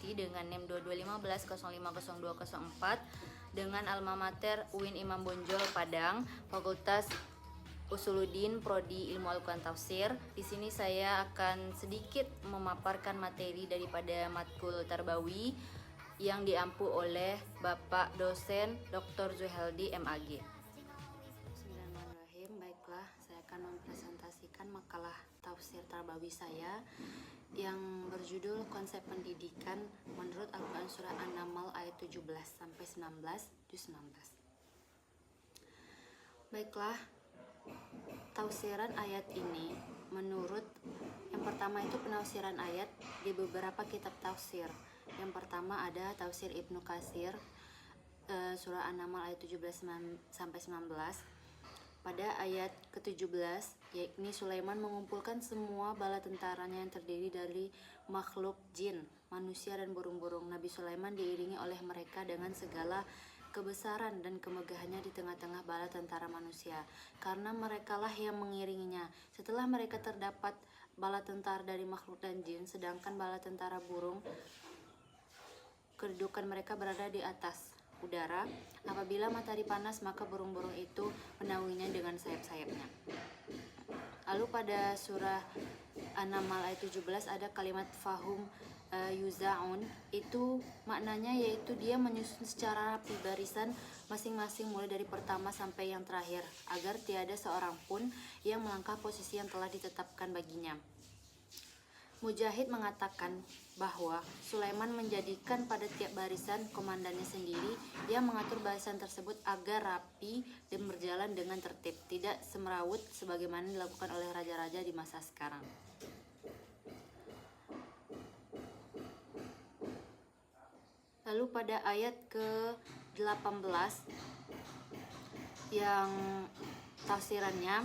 Akuntansi dengan NIM 2215050204 dengan alma mater UIN Imam Bonjol Padang, Fakultas Usuluddin, Prodi Ilmu Al-Quran Tafsir. Di sini saya akan sedikit memaparkan materi daripada matkul Tarbawi yang diampu oleh Bapak dosen Dr. Zuheldi MAG. Bismillahirrahmanirrahim. Baiklah, saya akan mempresentasikan makalah tafsir Tarbawi saya yang berjudul Konsep Pendidikan menurut Al-Quran Surah An-Naml ayat 17 sampai 19, juz 19. Baiklah, tafsiran ayat ini menurut yang pertama itu penafsiran ayat di beberapa kitab tafsir. Yang pertama ada tafsir Ibnu Katsir surah An-Naml ayat 17 sampai 19. Pada ayat ke-17, yakni Sulaiman mengumpulkan semua bala tentaranya yang terdiri dari makhluk jin, manusia dan burung-burung. Nabi Sulaiman diiringi oleh mereka dengan segala kebesaran dan kemegahannya di tengah-tengah bala tentara manusia, karena merekalah yang mengiringinya. Setelah mereka terdapat bala tentara dari makhluk dan jin, sedangkan bala tentara burung kedudukan mereka berada di atas udara. Apabila matahari panas, maka burung-burung itu menaunginya dengan sayap-sayapnya. Lalu pada surah An-Naml ayat 17 ada kalimat fahum yuzaun. Itu maknanya yaitu dia menyusun secara rapi barisan masing-masing mulai dari pertama sampai yang terakhir, agar tiada seorang pun yang melangkah posisi yang telah ditetapkan baginya. Mujahid mengatakan bahwa Sulaiman menjadikan pada tiap barisan komandannya sendiri. Dia mengatur barisan tersebut agar rapi dan berjalan dengan tertib, tidak semrawut sebagaimana dilakukan oleh raja-raja di masa sekarang. Lalu pada ayat ke-18 yang tafsirannya,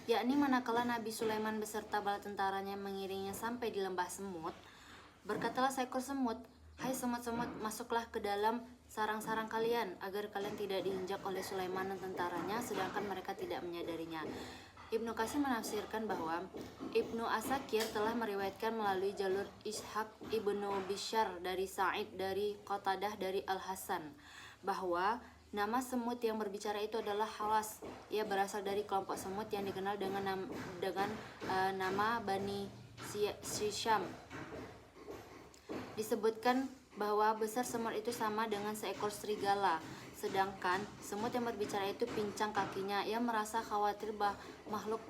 yakni manakala Nabi Sulaiman beserta bala tentaranya mengiringnya sampai di lembah semut, berkatalah seekor semut, "Hai semut-semut, masuklah ke dalam sarang-sarang kalian, agar kalian tidak diinjak oleh Sulaiman dan tentaranya, sedangkan mereka tidak menyadarinya." Ibnu Katsir menafsirkan bahwa Ibnu Asakir telah meriwayatkan melalui jalur Ishaq ibnu Bishr dari Sa'id dari Qatadah dari Al-Hasan bahwa nama semut yang berbicara itu adalah Hawas. Ia berasal dari kelompok semut yang dikenal dengan nama Bani Syam. Disebutkan bahwa besar semut itu sama dengan seekor serigala. Sedangkan semut yang berbicara itu pincang kakinya. Ia merasa khawatir bahwa makhluk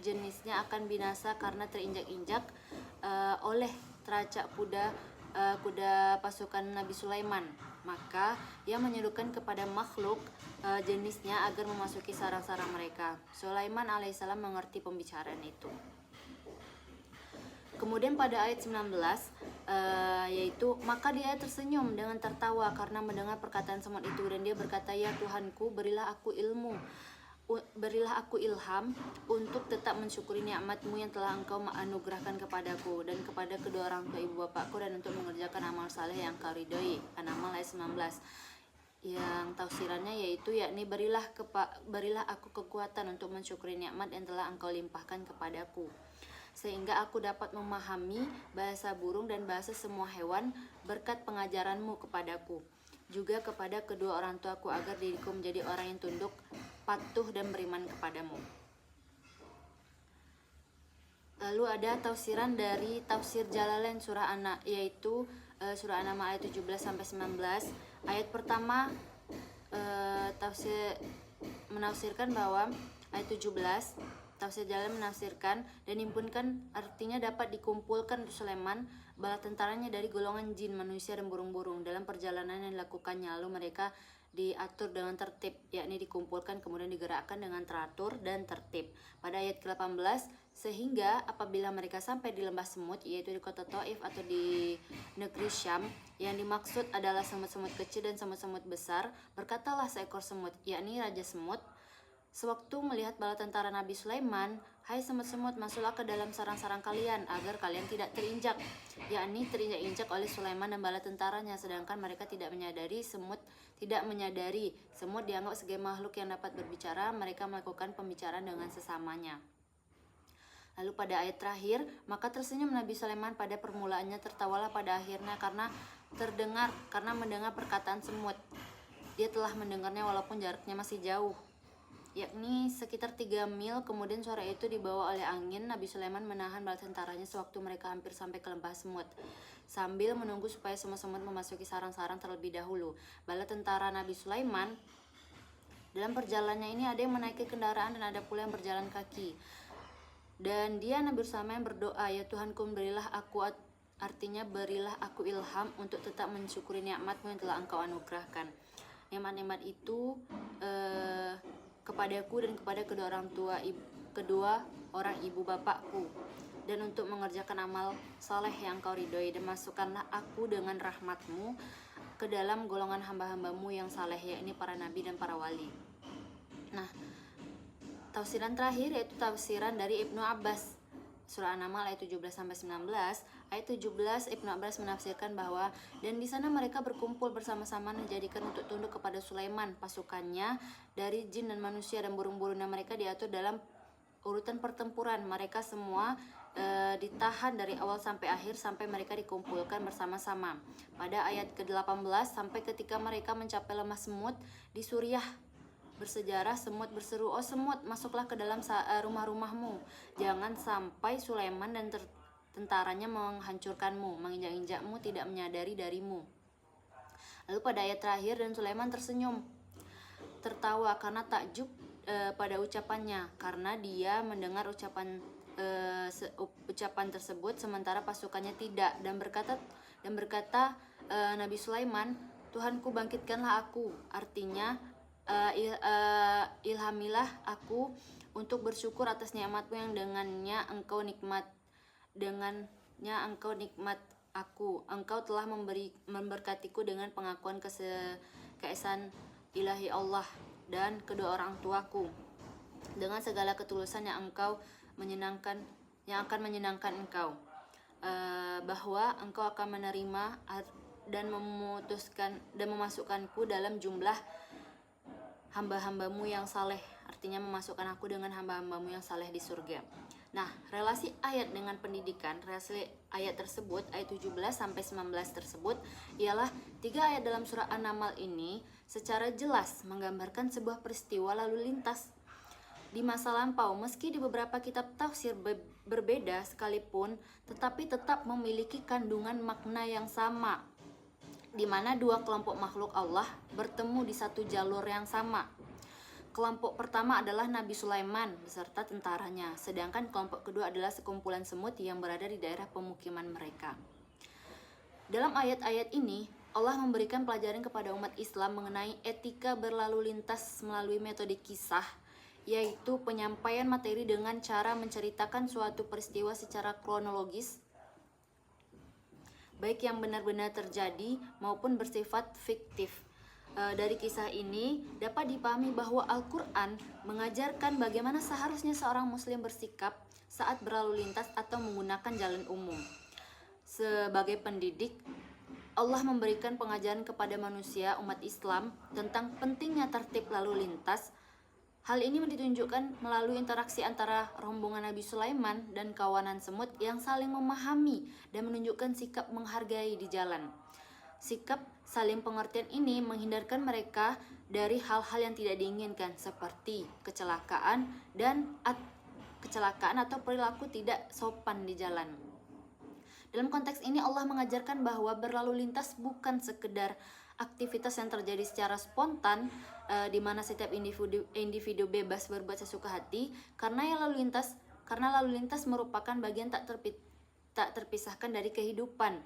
jenisnya akan binasa karena terinjak-injak oleh teracak kuda pasukan Nabi Sulaiman. Maka ia menyerukan kepada makhluk jenisnya agar memasuki sarang-sarang mereka. Sulaiman alaihissalam mengerti pembicaraan itu. Kemudian pada ayat 19 yaitu maka dia tersenyum dengan tertawa karena mendengar perkataan semut itu, dan dia berkata, "Ya Tuhanku, berilah aku ilham untuk tetap mensyukuri nikmat-Mu yang telah Engkau anugerahkan kepadaku dan kepada kedua orang tua ibu bapakku, dan untuk mengerjakan amal saleh yang Kau ridhoi." An-Naml ayat 19. Yang tafsirannya yaitu yakni berilah aku kekuatan untuk mensyukuri nikmat yang telah Engkau limpahkan kepadaku, sehingga aku dapat memahami bahasa burung dan bahasa semua hewan berkat pengajaran-Mu kepadaku, juga kepada kedua orang tuaku, agar diriku menjadi orang yang tunduk, patuh dan beriman kepadamu. Lalu ada tafsiran dari tafsir Jalalain surah yaitu surah An-Naml ayat 17 sampai 19. Ayat pertama tafsir menafsirkan bahwa ayat 17 tafsir Jalalain menafsirkan dan himpunkan artinya dapat dikumpulkan Sulaiman bala tentaranya dari golongan jin, manusia dan burung-burung dalam perjalanan yang dilakukannya. Lalu mereka diatur dengan tertib, yakni dikumpulkan kemudian digerakkan dengan teratur dan tertib. Pada ayat ke-18, sehingga apabila mereka sampai di lembah semut, yaitu di kota Taif atau di negeri Syam, yang dimaksud adalah semut-semut kecil dan semut-semut besar, berkatalah seekor semut, yakni Raja Semut, sewaktu melihat bala tentara Nabi Sulaiman, "Hai semut-semut, masuklah ke dalam sarang-sarang kalian, agar kalian tidak terinjak," yakni terinjak-injak oleh Sulaiman dan bala tentaranya, sedangkan mereka tidak menyadari. Semut dianggap sebagai makhluk yang dapat berbicara. Mereka melakukan pembicaraan dengan sesamanya. Lalu pada ayat terakhir, maka tersenyum Nabi Sulaiman pada permulaannya, tertawalah pada akhirnya karena mendengar perkataan semut. Dia telah mendengarnya walaupun jaraknya masih jauh, yakni sekitar 3 mil. Kemudian suara itu dibawa oleh angin. Nabi Sulaiman menahan bala tentaranya sewaktu mereka hampir sampai ke lembah semut, sambil menunggu supaya semut-semut memasuki sarang-sarang terlebih dahulu. Bala tentara Nabi Sulaiman dalam perjalanannya ini ada yang menaiki kendaraan dan ada pula yang berjalan kaki. Dan dia Nabi Sulaiman berdoa, ya Tuhanku, berilah aku, artinya berilah aku ilham untuk tetap mensyukuri nikmat-Mu yang telah Engkau anugerahkan. Nikmat-nikmat itu kepadaku dan kepada kedua orang ibu bapakku, dan untuk mengerjakan amal saleh yang Engkau ridhoi, dan masukkanlah aku dengan rahmat-Mu ke dalam golongan hamba-hamba-Mu yang saleh, yakni para nabi dan para wali. Nah, tafsiran terakhir yaitu tafsiran dari Ibnu Abbas, surah An-Naml ayat 17-19. Ayat 17, Ibnu Abbas menafsirkan bahwa dan di sana mereka berkumpul bersama-sama menjadikan untuk tunduk kepada Sulaiman pasukannya dari jin dan manusia dan burung-burung, dan mereka diatur dalam urutan pertempuran. Mereka semua ditahan dari awal sampai akhir sampai mereka dikumpulkan bersama-sama. Pada ayat ke-18, sampai ketika mereka mencapai lemah semut di Suriah, bersejarah semut berseru, oh semut, masuklah ke dalam rumah-rumahmu, jangan sampai Sulaiman dan tentaranya menghancurkanmu, menginjak-injakmu, tidak menyadari darimu. Lalu pada ayat terakhir, dan Sulaiman tersenyum, tertawa karena takjub pada ucapannya, karena dia mendengar ucapan tersebut sementara pasukannya tidak, dan berkata Nabi Sulaiman, Tuhanku, bangkitkanlah aku, artinya ilhamilah aku untuk bersyukur atas nikmat-Mu yang dengannya engkau nikmat aku. Engkau telah memberkatiku dengan pengakuan keesaan ilahi Allah dan kedua orang tuaku dengan segala ketulusan yang akan menyenangkan engkau, bahwa engkau akan menerima dan memasukkanku dalam jumlah hamba-hambamu yang saleh, artinya memasukkan aku dengan hamba-hambamu yang saleh di surga. Nah, relasi ayat dengan pendidikan, relasi ayat tersebut, ayat 17-19 tersebut, ialah 3 ayat dalam surah An-Naml ini secara jelas menggambarkan sebuah peristiwa lalu lintas di masa lampau. Meski di beberapa kitab tafsir berbeda sekalipun, tetapi tetap memiliki kandungan makna yang sama, di mana dua kelompok makhluk Allah bertemu di satu jalur yang sama. Kelompok pertama adalah Nabi Sulaiman beserta tentaranya, sedangkan kelompok kedua adalah sekumpulan semut yang berada di daerah pemukiman mereka. Dalam ayat-ayat ini, Allah memberikan pelajaran kepada umat Islam mengenai etika berlalu lintas melalui metode kisah, yaitu penyampaian materi dengan cara menceritakan suatu peristiwa secara kronologis, baik yang benar-benar terjadi maupun bersifat fiktif. Dari kisah ini dapat dipahami bahwa Al-Quran mengajarkan bagaimana seharusnya seorang muslim bersikap saat berlalu lintas atau menggunakan jalan umum. Sebagai pendidik, Allah memberikan pengajaran kepada manusia umat Islam tentang pentingnya tertib lalu lintas. Hal ini ditunjukkan melalui interaksi antara rombongan Nabi Sulaiman dan kawanan semut yang saling memahami dan menunjukkan sikap menghargai di jalan. Sikap saling pengertian ini menghindarkan mereka dari hal-hal yang tidak diinginkan seperti kecelakaan atau perilaku tidak sopan di jalan. Dalam konteks ini Allah mengajarkan bahwa berlalu lintas bukan sekedar aktivitas yang terjadi secara spontan, di mana setiap individu bebas berbuat sesuka hati, karena lalu lintas merupakan bagian tak terpisahkan dari kehidupan.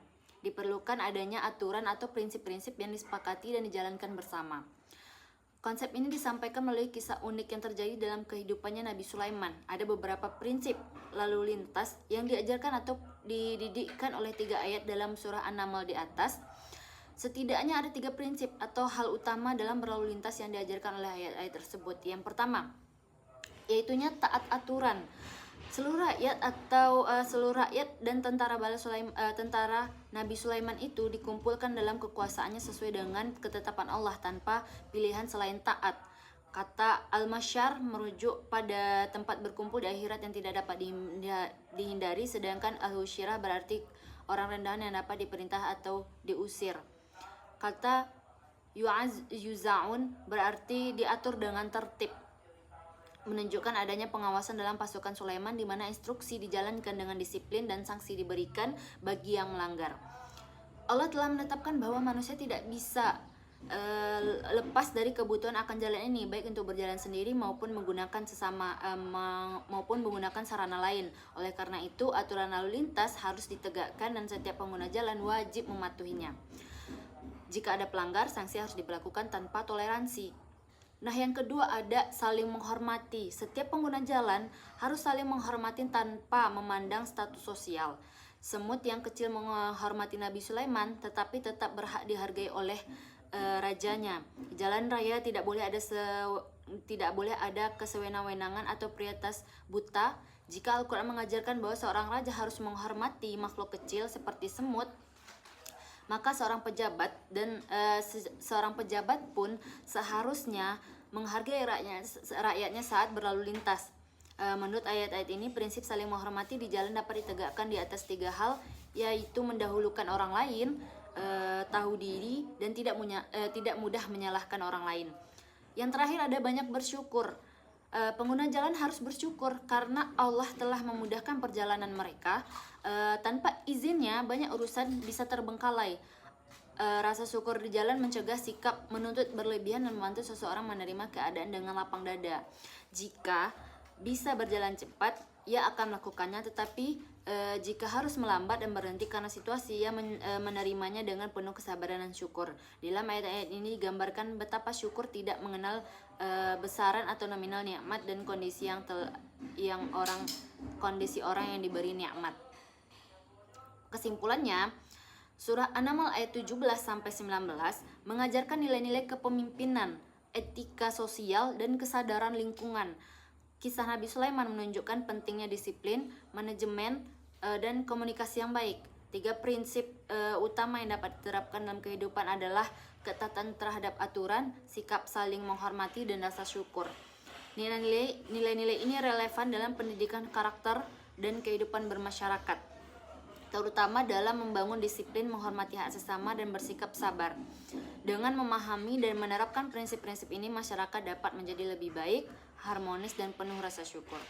Diperlukan adanya aturan atau prinsip-prinsip yang disepakati dan dijalankan bersama. Konsep ini disampaikan melalui kisah unik yang terjadi dalam kehidupannya Nabi Sulaiman. Ada beberapa prinsip lalu lintas yang diajarkan atau dididikkan oleh 3 ayat dalam surah An-Naml di atas. Setidaknya ada 3 prinsip atau hal utama dalam berlalu lintas yang diajarkan oleh ayat-ayat tersebut. Yang pertama, yaitunya taat aturan. Seluruh rakyat dan tentara Nabi Sulaiman itu dikumpulkan dalam kekuasaannya sesuai dengan ketetapan Allah tanpa pilihan selain taat. Kata al-masyar merujuk pada tempat berkumpul di akhirat yang tidak dapat dihindari, sedangkan al-husyirah berarti orang rendahan yang dapat diperintah atau diusir. Kata yuzaun berarti diatur dengan tertib, menunjukkan adanya pengawasan dalam pasukan Sulaiman di mana instruksi dijalankan dengan disiplin dan sanksi diberikan bagi yang melanggar. Allah telah menetapkan bahwa manusia tidak bisa lepas dari kebutuhan akan jalan ini, baik untuk berjalan sendiri maupun menggunakan sarana lain. Oleh karena itu, aturan lalu lintas harus ditegakkan dan setiap pengguna jalan wajib mematuhinya. Jika ada pelanggar, sanksi harus diberlakukan tanpa toleransi. Nah, yang kedua ada saling menghormati. Setiap pengguna jalan harus saling menghormati tanpa memandang status sosial. Semut yang kecil menghormati Nabi Sulaiman, tetapi tetap berhak dihargai oleh rajanya. Di jalan raya tidak boleh ada kesewenang-wenangan atau prioritas buta. Jika Al-Quran mengajarkan bahwa seorang raja harus menghormati makhluk kecil seperti semut, maka seorang pejabat pun seharusnya menghargai rakyatnya saat berlalu lintas. Menurut ayat-ayat ini, prinsip saling menghormati di jalan dapat ditegakkan di atas 3 hal, yaitu mendahulukan orang lain, tahu diri, dan tidak mudah menyalahkan orang lain. Yang terakhir ada banyak bersyukur. Pengguna jalan harus bersyukur karena Allah telah memudahkan perjalanan mereka. Tanpa izinnya banyak urusan bisa terbengkalai. Rasa syukur di jalan mencegah sikap menuntut berlebihan dan membantu seseorang menerima keadaan dengan lapang dada. Jika bisa berjalan cepat, ia akan melakukannya, tetapi jika harus melambat dan berhenti karena situasi, ia menerimanya dengan penuh kesabaran dan syukur. Dalam ayat-ayat ini digambarkan betapa syukur tidak mengenal besaran atau nominal nikmat dan kondisi orang yang diberi nikmat. Kesimpulannya, surah An-Naml ayat 17-19 mengajarkan nilai-nilai kepemimpinan, etika sosial, dan kesadaran lingkungan. Kisah Nabi Sulaiman menunjukkan pentingnya disiplin, manajemen, dan komunikasi yang baik. 3 prinsip utama yang dapat diterapkan dalam kehidupan adalah ketaatan terhadap aturan, sikap saling menghormati, dan rasa syukur. Nilai-nilai ini relevan dalam pendidikan karakter dan kehidupan bermasyarakat, terutama dalam membangun disiplin, menghormati hak sesama, dan bersikap sabar. Dengan memahami dan menerapkan prinsip-prinsip ini, masyarakat dapat menjadi lebih baik, harmonis, dan penuh rasa syukur.